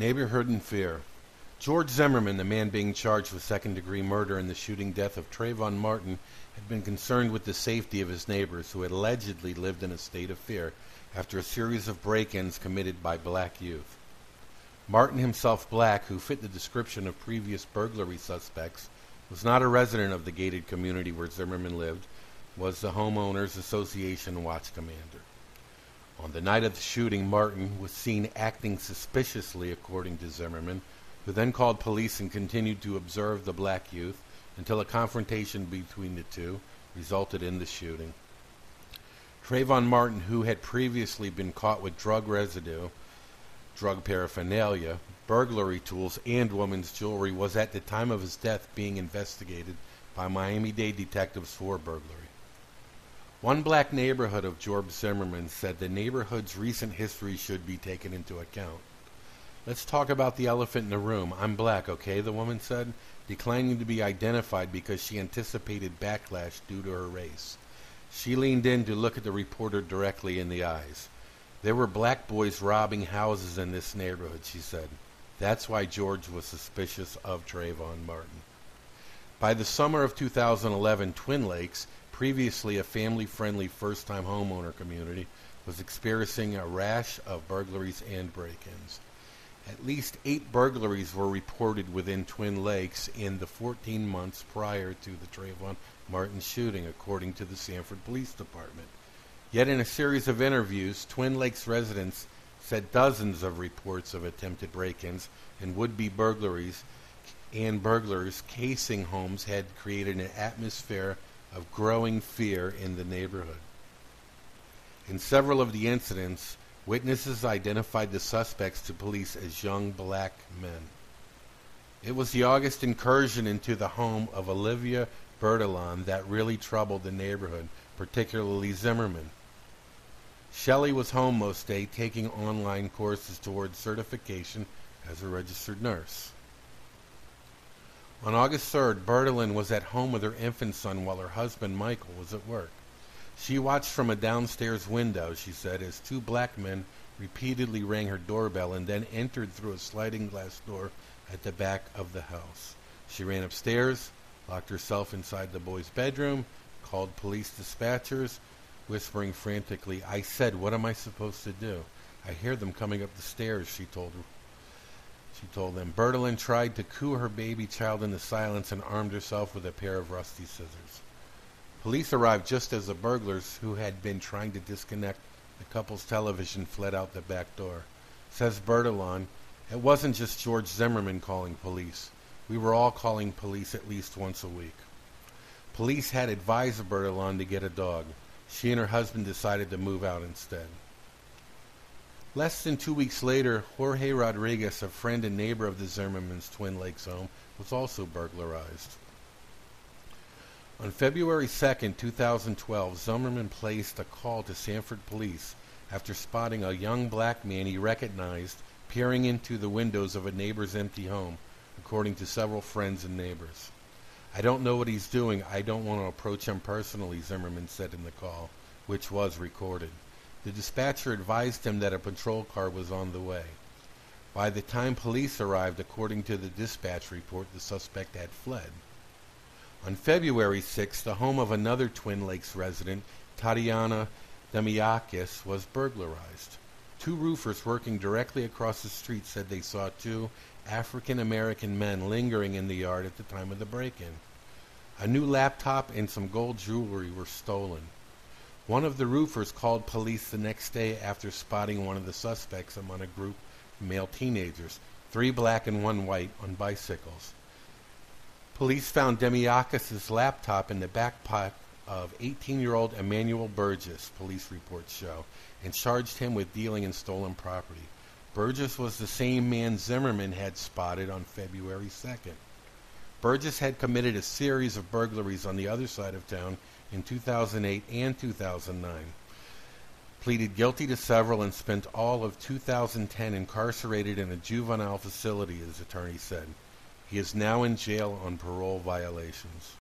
Neighborhood in fear. George Zimmerman, the man being charged with second-degree murder in the shooting death of Trayvon Martin, had been concerned with the safety of his neighbors who had allegedly lived in a state of fear after a series of break-ins committed by black youth. Martin, himself black, who fit the description of previous burglary suspects, was not a resident of the gated community where Zimmerman lived, was the Homeowners Association watch commander. On the night of the shooting, Martin was seen acting suspiciously, according to Zimmerman, who then called police and continued to observe the black youth until a confrontation between the two resulted in the shooting. Trayvon Martin, who had previously been caught with drug residue, drug paraphernalia, burglary tools, and woman's jewelry, was at the time of his death being investigated by Miami-Dade detectives for burglary. One black neighborhood of George Zimmerman said the neighborhood's recent history should be taken into account. "Let's talk about the elephant in the room. I'm black, okay?" the woman said, declining to be identified because she anticipated backlash due to her race. She leaned in to look at the reporter directly in the eyes. "There were black boys robbing houses in this neighborhood," she said. That's why George was suspicious of Trayvon Martin. By the summer of 2011, Twin Lakes, previously a family-friendly first-time homeowner community, was experiencing a rash of burglaries and break-ins. At least 8 burglaries were reported within Twin Lakes in the 14 months prior to the Trayvon Martin shooting, according to the Sanford Police Department. Yet in a series of interviews, Twin Lakes residents said dozens of reports of attempted break-ins and would-be burglaries and burglars casing homes had created an atmosphere of growing fear in the neighborhood. In several of the incidents, witnesses identified the suspects to police as young black men. It was the August incursion into the home of Olivia Bertillon that really troubled the neighborhood, particularly Zimmerman. Shelley was home most day, taking online courses towards certification as a registered nurse. On August 3rd, Bertillon was at home with her infant son while her husband, Michael, was at work. She watched from a downstairs window, she said, as 2 black men repeatedly rang her doorbell and then entered through a sliding glass door at the back of the house. She ran upstairs, locked herself inside the boy's bedroom, called police dispatchers, whispering frantically, "I said, what am I supposed to do? I hear them coming up the stairs," she told them. Bertillon tried to coo her baby child into silence and armed herself with a pair of rusty scissors. Police arrived just as the burglars, who had been trying to disconnect the couple's television, fled out the back door. Says Bertillon, "It wasn't just George Zimmerman calling police. We were all calling police at least once a week." Police had advised Bertillon to get a dog. She and her husband decided to move out instead. Less than 2 weeks later, Jorge Rodriguez, a friend and neighbor of the Zimmermans' Twin Lakes home, was also burglarized. On February 2nd, 2012, Zimmerman placed a call to Sanford police after spotting a young black man he recognized peering into the windows of a neighbor's empty home, according to several friends and neighbors. "I don't know what he's doing. I don't want to approach him personally," Zimmerman said in the call, which was recorded. The dispatcher advised him that a patrol car was on the way. By the time police arrived, according to the dispatch report, the suspect had fled. On February 6th, the home of another Twin Lakes resident, Tatiana Demiakis, was burglarized. 2 roofers working directly across the street said they saw 2 African-American men lingering in the yard at the time of the break-in. A new laptop and some gold jewelry were stolen. One of the roofers called police the next day after spotting one of the suspects among a group of male teenagers, 3 black and 1 white, on bicycles. Police found Demiakis' laptop in the back pocket of 18-year-old Emmanuel Burgess, police reports show, and charged him with dealing in stolen property. Burgess was the same man Zimmerman had spotted on February 2nd. Burgess had committed a series of burglaries on the other side of town in 2008 and 2009, pleaded guilty to several, and spent all of 2010 incarcerated in a juvenile facility, his attorney said. He is now in jail on parole violations.